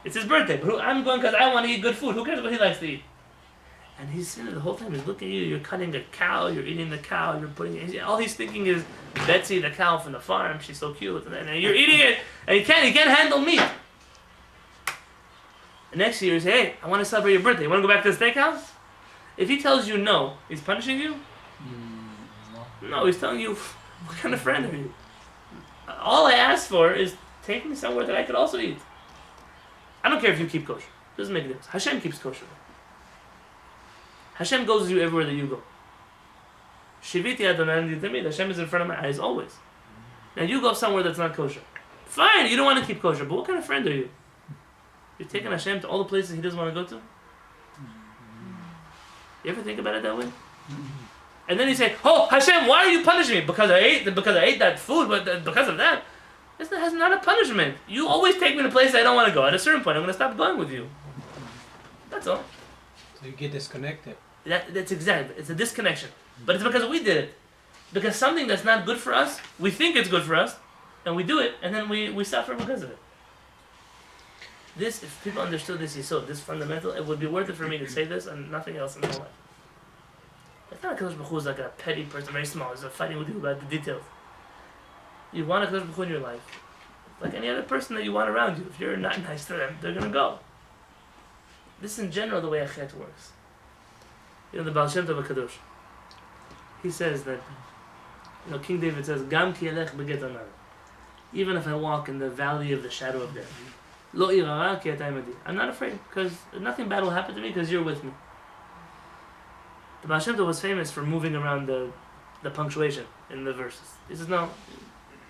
It's his birthday, but I'm going because I want to eat good food. Who cares what he likes to eat? And he's sitting there the whole time. He's looking at you. You're cutting a cow. You're eating the cow. You're putting it. All he's thinking is Betsy, the cow from the farm. She's so cute. And you're eating it, and he can't handle meat. And next year, you say, hey, I want to celebrate your birthday. You want to go back to the steakhouse? If he tells you no, he's punishing you? No, he's telling you, what kind of friend are you? All I ask for is take me somewhere that I could also eat. I don't care if you keep kosher. It doesn't make a difference. Hashem keeps kosher. Hashem goes with you everywhere that you go. Shiviti Adonai Tamid. Hashem is in front of my eyes always. Now you go somewhere that's not kosher. Fine, you don't want to keep kosher, but what kind of friend are you? You're taking Hashem to all the places He doesn't want to go to? You ever think about it that way? And then you say, oh, Hashem, why are you punishing me? Because I ate that food, but because of that. This has not a punishment. You always take me to places I don't want to go. At a certain point, I'm going to stop going with you. That's all. So you get disconnected. That's exactly. It's a disconnection. But it's because we did it. Because something that's not good for us, we think it's good for us, and we do it, and then we suffer because of it. This, if people understood this yesod, this fundamental, it would be worth it for me to say this and nothing else in my life. It's not a Kadosh Baruch Hu is like a petty person, very small. He's fighting with you about the details. You want a Kadosh Baruch Hu in your life, like any other person that you want around you. If you're not nice to them, they're gonna go. This is in general the way a chet works. The Baal Shem Tov HaKadosh, he says that, King David says, Gam ki elech beget anar. Even if I walk in the valley of the shadow of death, Lo irara ki atay imadi. I'm not afraid, because nothing bad will happen to me, because you're with me. The Baal Shem Tov was famous for moving around the punctuation in the verses. He says, no,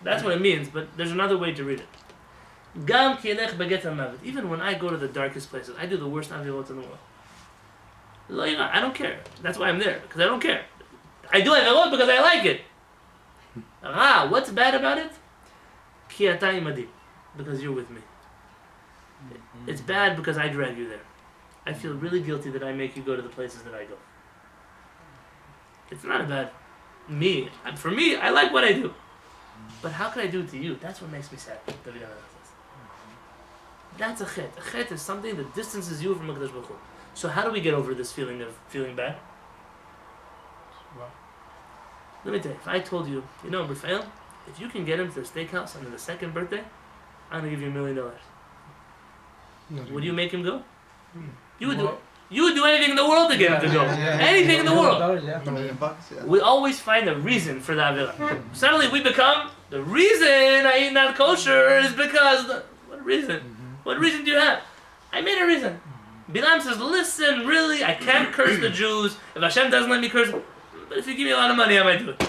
that's what it means, but there's another way to read it. Gam ki elech beget anar. Even when I go to the darkest places, I do the worst avirot in the world. Lo irara, I don't care. That's why I'm there, because I don't care. I do avirot because I like it. What's bad about it? Ki atay imadi. Because you're with me. It's bad because I drag you there. I feel really guilty that I make you go to the places that I go. It's not about me. For me, I like what I do. But how can I do it to you? That's what makes me sad. Rabbi Yonatan says. That's a chet. A chet is something that distances you from HaKadosh Baruch Hu. So how do we get over this feeling of feeling bad? Wow. Let me tell you, if I told you, Rafael, if you can get him to the steakhouse on his second birthday, I'm gonna give you $1 million. Would you make him go? You would do it. You would do anything in the world to get him to go. Anything in the world. $1 million, yeah. We always find a reason for the Avila. Suddenly we become, the reason I eat not kosher is because, what reason? What reason do you have? I made a reason. Bilam says, listen, really, I can't curse the Jews. If Hashem doesn't let me curse, but if you give me a lot of money, I might do it.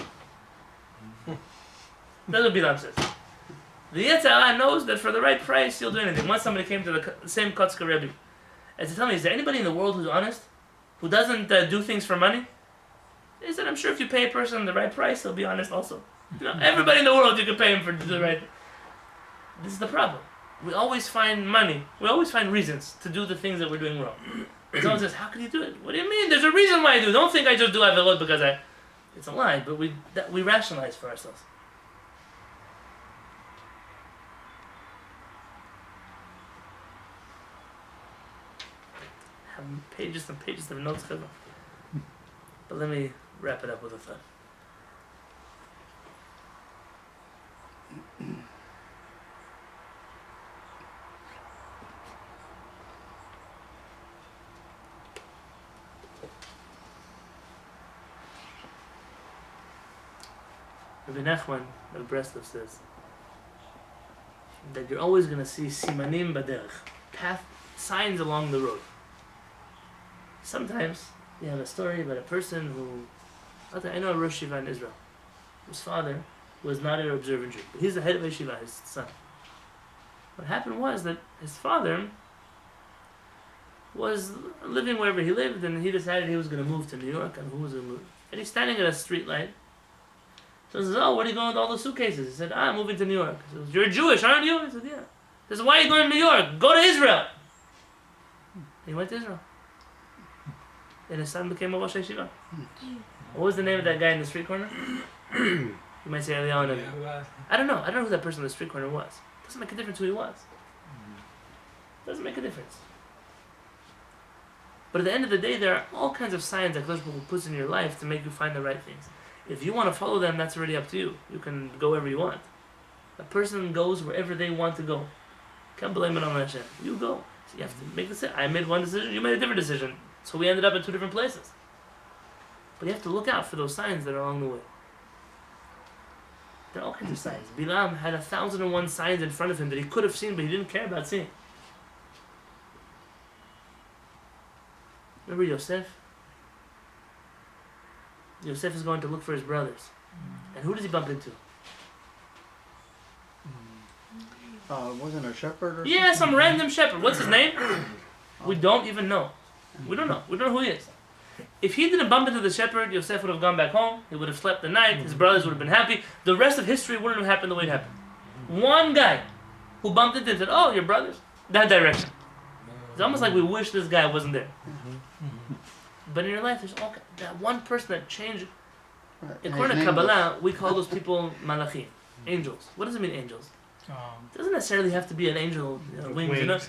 That's what Bilam says. The Yetzirah knows that for the right price, he'll do anything. Once somebody came to the same Kotzker Rebbe, and to tell me, is there anybody in the world who's honest? Who doesn't do things for money? He said, I'm sure if you pay a person the right price, he'll be honest also. Everybody in the world, you can pay him for the right. This is the problem. We always find money. We always find reasons to do the things that we're doing wrong. And someone says, how can you do it? What do you mean? There's a reason why I do. Don't think I just do Avilot because I... It's a lie, but we rationalize for ourselves. I have pages and pages of notes. But let me wrap it up with a thought. Rabbi Nachman of Breslov says that you're always going to see simanim baderech, path, signs along the road. Sometimes you have a story about a person who, I know a Rosh Yeshiva in Israel, whose father was not an observant Jew, but he's the head of Yeshiva, his son. What happened was that his father was living wherever he lived, and he decided he was going to move to New York, and who was going to move? And he's standing at a street light. So he says, oh, what are you going with all the suitcases? He said, I'm moving to New York. He says, you're Jewish, aren't you? He said, yeah. He says, why are you going to New York? Go to Israel. He went to Israel. And his son became a Rosh Yeshiva. What was the name of that guy in the street corner? You might say Eliyahu Navi. I don't know who that person in the street corner was. Doesn't make a difference who he was. Doesn't make a difference. But at the end of the day, there are all kinds of signs that God puts in your life to make you find the right things. If you want to follow them, that's already up to you. You can go wherever you want. A person goes wherever they want to go. Can't blame it on Hashem. You go. So you have to make the decision. I made one decision, you made a different decision. So we ended up in two different places. But you have to look out for those signs that are along the way. There are all kinds of signs. Bilam had 1,001 signs in front of him that he could have seen, but he didn't care about seeing. Remember Yosef? Yosef is going to look for his brothers. And who does he bump into? Wasn't a shepherd or something? Yeah, some random shepherd. What's his name? We don't even know. We don't know. We don't know who he is. If he didn't bump into the shepherd, Yosef would have gone back home. He would have slept the night. His brothers would have been happy. The rest of history wouldn't have happened the way it happened. One guy who bumped into him and said, oh, your brothers? That direction. It's almost like we wish this guy wasn't there. But in your life, there's that one person that changed. Right. According to Kabbalah, we call those people malachim, angels. What does it mean, angels? It doesn't necessarily have to be an angel, wings. You know?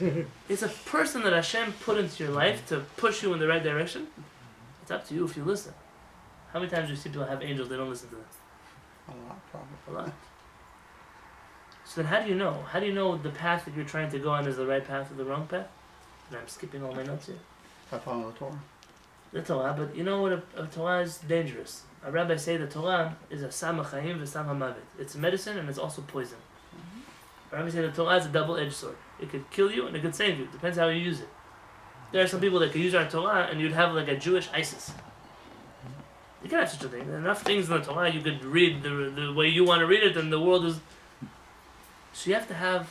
It's a person that Hashem put into your life to push you in the right direction. It's up to you if you listen. How many times do you see people have angels, they don't listen to them? A lot, probably. A lot. So then how do you know? How do you know the path that you're trying to go on is the right path or the wrong path? And I'm skipping all my notes here. By following the Torah. The Torah, but you know what? A Torah is dangerous. A rabbi say the Torah is a sam ha'chaim v'sam ha'mavet. It's medicine and it's also poison. A rabbi say the Torah is a double-edged sword. It could kill you and it could save you. Depends how you use it. There are some people that could use our Torah and you'd have like a Jewish ISIS. You can have such a thing. There are enough things in the Torah you could read the way you want to read it, and the world is. So you have to have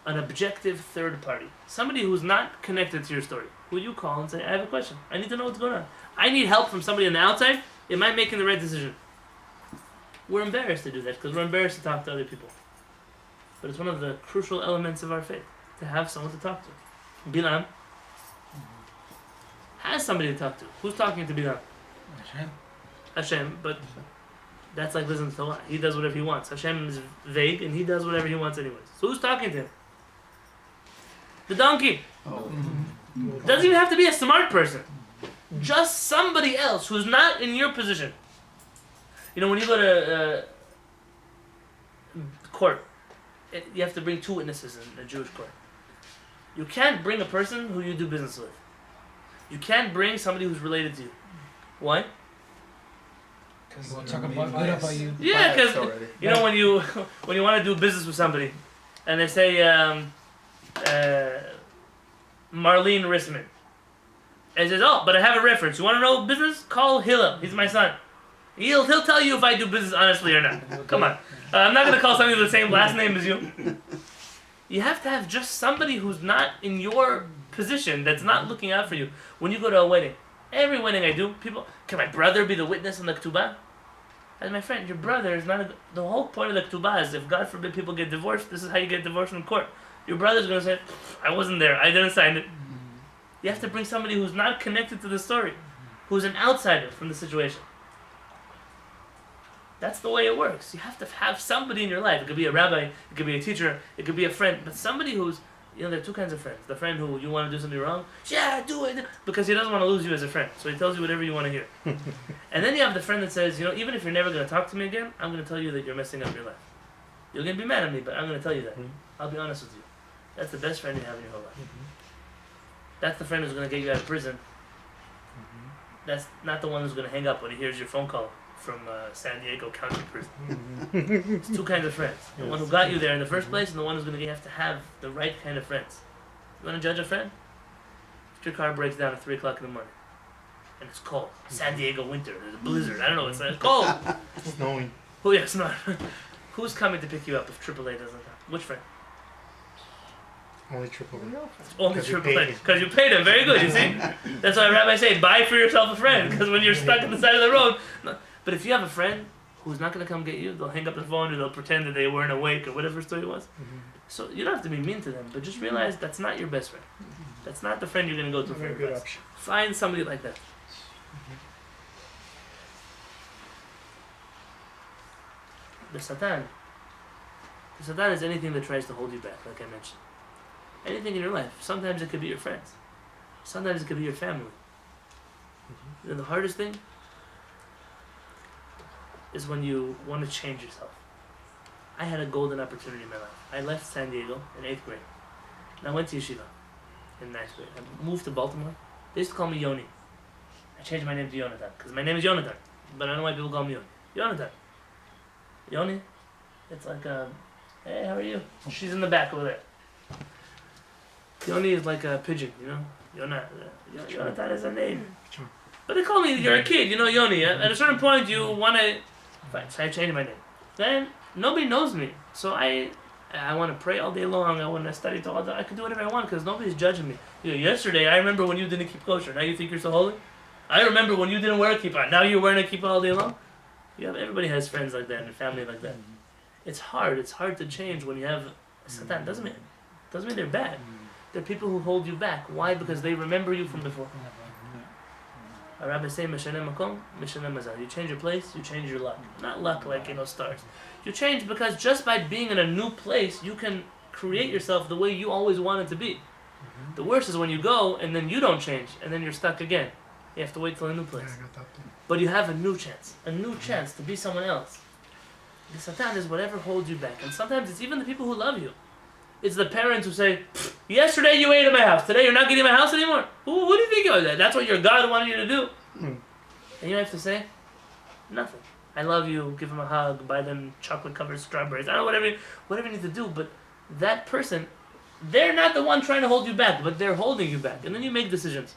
an objective third party, somebody who's not connected to your story, who you call and say, I have a question. I need to know what's going on. I need help from somebody on the outside. Am I making the right decision? We're embarrassed to do that because we're embarrassed to talk to other people. But it's one of the crucial elements of our faith, to have someone to talk to. Bilam has somebody to talk to. Who's talking to Bilam? Hashem. Hashem, but That's like listening to Torah. He does whatever he wants. Hashem is vague, and he does whatever he wants anyways. So who's talking to him? The donkey. Oh. Doesn't even have to be a smart person. Just somebody else who's not in your position. You know, when you go to court, you have to bring 2 witnesses in a Jewish court. You can't bring a person who you do business with. You can't bring somebody who's related to you. Why? Because we'll talk about good about you. Yeah, because you know when you want to do business with somebody, and they say Marlene Rissman, and he says, "Oh, but I have a reference. You want to know business? Call Hillel. He's my son. He'll tell you if I do business honestly or not. Come on, I'm not gonna call somebody with the same last name as you. You have to have just somebody who's not in your position, that's not looking out for you. When you go to a wedding, every wedding I do, people, can my brother be the witness on the ketubah? And my friend, your brother is not the whole point of the ketubah is if God forbid people get divorced, this is how you get divorced from court. Your brother's going to say, I wasn't there, I didn't sign it. You have to bring somebody who's not connected to the story, who's an outsider from the situation. That's the way it works. You have to have somebody in your life. It could be a rabbi, it could be a teacher, it could be a friend, but somebody who's, there are 2 kinds of friends. The friend who you want to do something wrong, yeah, do it, because he doesn't want to lose you as a friend. So he tells you whatever you want to hear. And then you have the friend that says, even if you're never going to talk to me again, I'm going to tell you that you're messing up your life. You're going to be mad at me, but I'm going to tell you that. I'll be honest with you. That's the best friend you have in your whole life. That's the friend who's going to get you out of prison. That's not the one who's going to hang up when he hears your phone call from San Diego County Prison. It's 2 kinds of friends. The one who got you there in the first place, and the one who's going to have to have the right kind of friends. You want to judge a friend? If your car breaks down at 3 o'clock in the morning, and it's cold, San Diego winter, there's a blizzard, I don't know, it's cold. Snowing. It's not. Who's coming to pick you up if AAA doesn't come? Which friend? Only triple. Only AAA. Because you paid him. Very good, you see? That's why rabbis say, buy for yourself a friend, because when you're stuck at the side of the road. No. But if you have a friend who's not going to come get you, they'll hang up the phone or they'll pretend that they weren't awake or whatever story it was. So you don't have to be mean to them, but just realize that's not your best friend. That's not the friend you're going to go to for Very your good best. option. Find somebody like that. The Satan is anything that tries to hold you back, like I mentioned. Anything in your life. Sometimes it could be your friends. Sometimes it could be your family. You know, the hardest thing is when you want to change yourself. I had a golden opportunity in my life. I left San Diego in 8th grade. And I went to yeshiva in 9th grade. I moved to Baltimore. They used to call me Yoni. I changed my name to Yonatan, because my name is Yonatan. But I don't know why people call me Yoni. Yonatan. Yoni, it's like, hey, how are you? She's in the back over there. Yoni is like a pigeon, Yonatan is a name. But they call me, you're a kid, Yoni. At a certain point, you want to... Fine, so I changed my name. Then, nobody knows me. So I want to pray all day long. I want to study Torah. I can do whatever I want because nobody's judging me. Yesterday, I remember when you didn't keep kosher. Now you think you're so holy? I remember when you didn't wear a kippah. Now you're wearing a kippah all day long? Everybody has friends like that and family like that. It's hard. It's hard to change when you have a Satan. Doesn't mean they're bad. They're people who hold you back. Why? Because they remember you from before. A rabbi say, Mishaneh makom, Mishaneh mazal. You change your place, you change your luck. Not luck like, stars. You change because just by being in a new place, you can create yourself the way you always wanted to be. The worst is when you go and then you don't change and then you're stuck again. You have to wait till a new place. But you have a new chance to be someone else. The Satan is whatever holds you back. And sometimes it's even the people who love you. It's the parents who say, yesterday you ate at my house, today you're not getting my house anymore. What do you think of that? That's what your God wanted you to do. And you have to say, nothing. I love you, give them a hug, buy them chocolate-covered strawberries. I don't know, whatever you need to do. But that person, they're not the one trying to hold you back, but they're holding you back. And then you make decisions.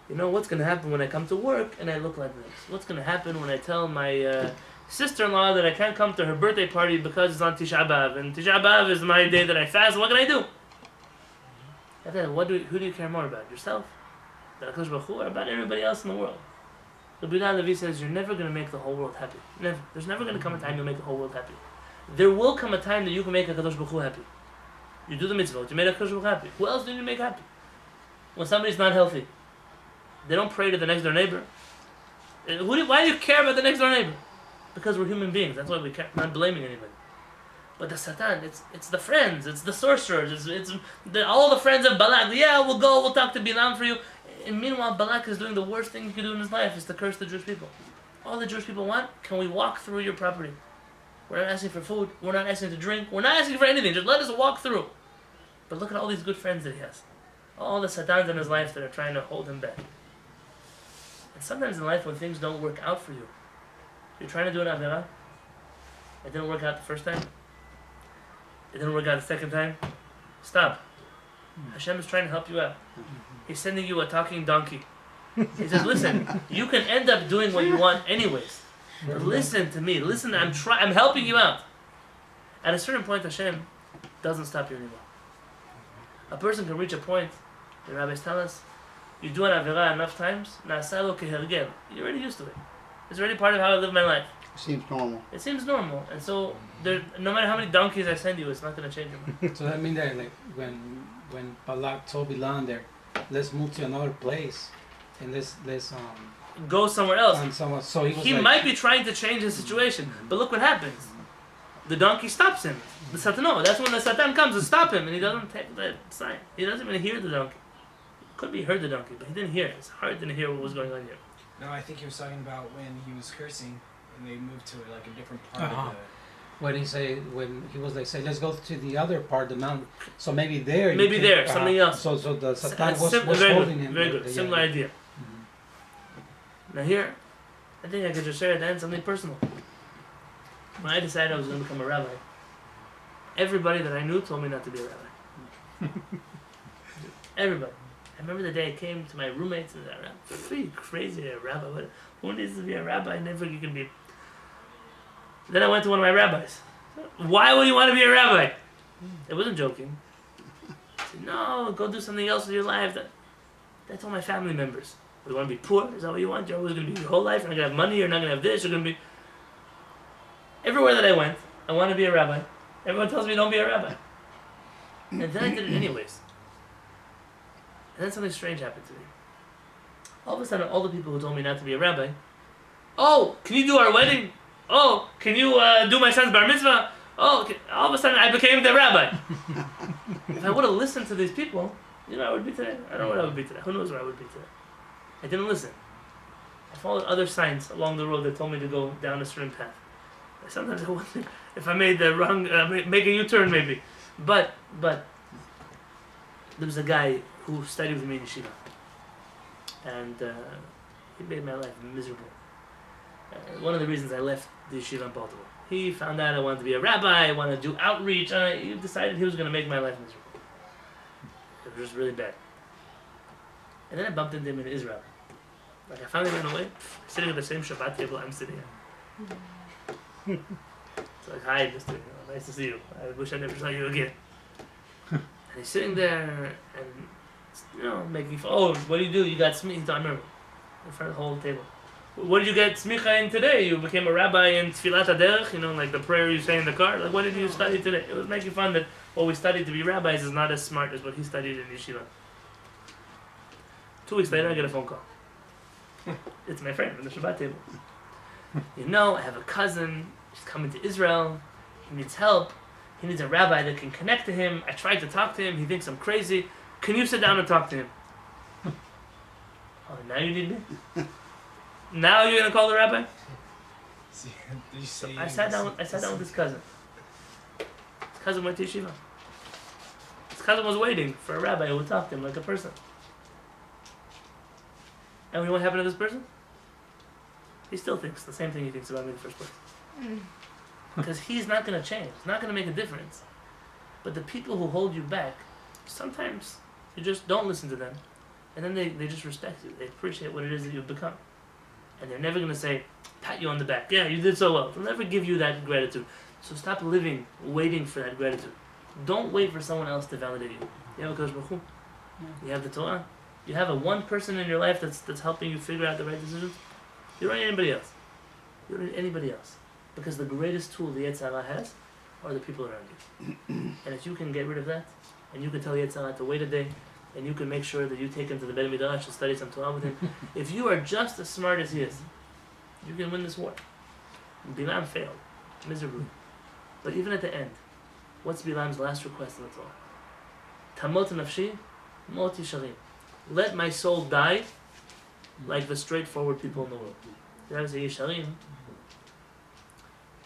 What's going to happen when I come to work and I look like this? What's going to happen when I tell my sister-in-law that I can't come to her birthday party because it's on Tisha B'Av, and Tisha B'Av is my day that I fast? What can I do? Who do you care more about? Yourself? About HaKadosh Baruch Hu, or about everybody else in the world? Rabbi Yonatan Halevy says you're never going to make the whole world happy. Never. There's never going to come a time you'll make the whole world happy. There will come a time that you can make HaKadosh Baruch Hu happy. You do the mitzvot, you made HaKadosh Baruch Hu happy. Who else did you make happy? When somebody's not healthy, they don't pray to the next door neighbor. Why do you care about the next door neighbor? Because we're human beings. That's why we can't. I'm not blaming anybody. But the Satan, it's the friends, it's the sorcerers, all the friends of Balak. Yeah, we'll go, we'll talk to Bilam for you. And meanwhile, Balak is doing the worst thing he could do in his life, is to curse the Jewish people. All the Jewish people want, can we walk through your property? We're not asking for food, we're not asking to drink, we're not asking for anything, just let us walk through. But look at all these good friends that he has. All the Satans in his life that are trying to hold him back. And sometimes in life when things don't work out for you, you're trying to do an Avirah, it didn't work out the first time, it didn't work out the second time, stop. Hashem is trying to help you out. He's sending you a talking donkey. He says, listen, you can end up doing what you want anyways. But listen to me. Listen, I'm helping you out. At a certain point, Hashem doesn't stop you anymore. A person can reach a point, the rabbis tell us, you do an Avirah enough times, na'asa lo kehergel. You're already used to it. It's already part of how I live my life. Seems normal. It seems normal. And so, no matter how many donkeys I send you, it's not going to change your mind. So that means that like when Balak told Bilam there, let's move to another place, and let's Go somewhere else. So he might be trying to change his situation, but look what happens. The donkey stops him. The Satan, no, that's when the Satan comes to stop him, and he doesn't take that sign. He doesn't even hear the donkey. Could be he heard the donkey, but he didn't hear it. His heart didn't hear what was going on here. No, I think he was talking about when he was cursing, and they moved to like a different part of the... When he was like, say, let's go to the other part of the mountain. So maybe there. Maybe there, something else. So the Satan was very holding good, him. very good. Similar idea. Now here, I think I could just share at the end something personal. When I decided I was going to become a rabbi, everybody that I knew told me not to be a rabbi. Everybody. I remember the day I came to my roommates and said, "Pretty crazy, a rabbi. Who needs to be a rabbi? Never you can be." Then I went to one of my rabbis. Why would you want to be a rabbi? It wasn't joking. I said, no, go do something else with your life. That's all my family members. You want to be poor? Is that what you want? You're always going to be your whole life. You're not going to have money. You're not going to have this. You're going to be... Everywhere that I went, I want to be a rabbi. Everyone tells me don't be a rabbi. And then I did it anyways. And then something strange happened to me. All of a sudden, all the people who told me not to be a rabbi, oh, can you do our wedding? Oh, can you do my son's bar mitzvah? Oh, okay. All of a sudden I became the rabbi. If I would have listened to these people, you know where I would be today? I don't know where I would be today. Who knows where I would be today? I didn't listen. I followed other signs along the road that told me to go down a certain path. Sometimes I wonder if I made the wrong, make a U-turn maybe. But there was a guy who studied with me in yeshiva. And he made my life miserable. One of the reasons I left the yeshiva in Baltimore. He found out I wanted to be a rabbi, I wanted to do outreach, and he decided he was going to make my life miserable. It was just really bad. And then I bumped into him in Israel. Like I found him in a way, sitting at the same Shabbat table I'm sitting at. It's like, hi, mister, nice to see you. I wish I never saw you again. And he's sitting there and, making fun. Oh, what do? You got smicha? I remember. In front of the whole table. What did you get smicha in today? You became a rabbi in Tfilat HaDerech, like the prayer you say in the car? Like, what did you study today? It was making fun that what we studied to be rabbis is not as smart as what he studied in yeshiva. 2 weeks later, I get a phone call. It's my friend from the Shabbat table. I have a cousin. He's coming to Israel. He needs help. He needs a rabbi that can connect to him. I tried to talk to him. He thinks I'm crazy. Can you sit down and talk to him? Oh, now you need me? Now you're going to call the rabbi? So I sat down with his cousin. His cousin went to yeshiva. His cousin was waiting for a rabbi who would talk to him like a person. And you know what happened to this person? He still thinks the same thing he thinks about me in the first place. Because he's not going to change. It's not going to make a difference. But the people who hold you back, sometimes you just don't listen to them. And then they just respect you. They appreciate what it is that you've become. And they're never going to say, pat you on the back. Yeah, you did so well. They'll never give you that gratitude. So stop living, waiting for that gratitude. Don't wait for someone else to validate you. You have a Kodesh Baruch Hu. You have the Torah. You have a one person in your life that's helping you figure out the right decisions. You don't need anybody else. You don't need anybody else. Because the greatest tool the Yetzer Hara has are the people around you. And if you can get rid of that, and you can tell Yetzer Hara to wait a day, and you can make sure that you take him to the Beit Midrash and study some Torah with him, if you are just as smart as he is, you can win this war. Bilam failed, miserably. But even at the end, what's Bilam's last request in the Torah? Tamot nafshi, moti sharim. Let my soul die like the straightforward people in the world. That is a Yesharim.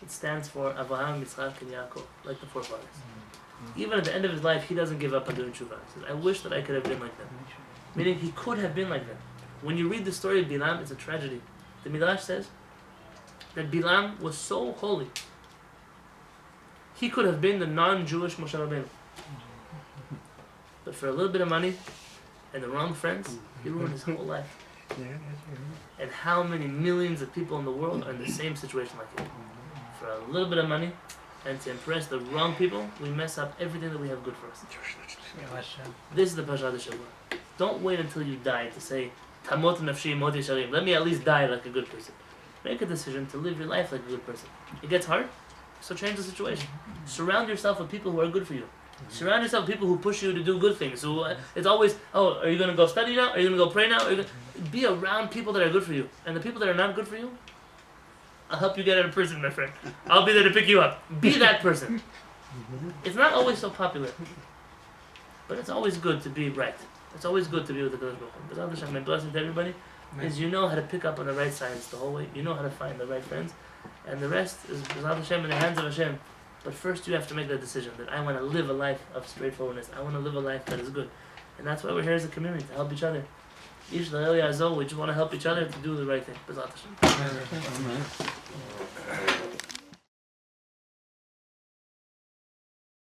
It stands for Avraham, Yitzchak, and Yaakov, like the forefathers. Even at the end of his life, he doesn't give up on doing tshuva. He says, I wish that I could have been like them. Meaning he could have been like them. When you read the story of Bilam, it's a tragedy. The Midrash says that Bilam was so holy. He could have been the non-Jewish Moshe Rabbeinu. But for a little bit of money and the wrong friends, he ruined his whole life. And how many millions of people in the world are in the same situation like him? For a little bit of money and to impress the wrong people, we mess up everything that we have good for us. This is the Parashat Shabbat. Don't wait until you die to say, Tamot nafshi moti sharim. Let me at least die like a good person. Make a decision to live your life like a good person. It gets hard, so change the situation. Surround yourself with people who are good for you. Surround yourself with people who push you to do good things. So it's always, oh, are you going to go study now? Are you going to go pray now? Be around people that are good for you. And the people that are not good for you, I'll help you get out of prison, my friend. I'll be there to pick you up. Be that person. It's not always so popular. But it's always good to be right. It's always good to be with the Kodesh Baruch Hu. My blessing to everybody is you know how to pick up on the right sides the whole way. You know how to find the right friends. And the rest is B'ezrat Hashem in the hands of Hashem. But first you have to make that decision that I want to live a life of straightforwardness. I want to live a life that is good. And that's why we're here as a community, to help each other. Ish La'el Yazol, we just want to help each other to do the right thing. B'ezrat Hashem. Amen.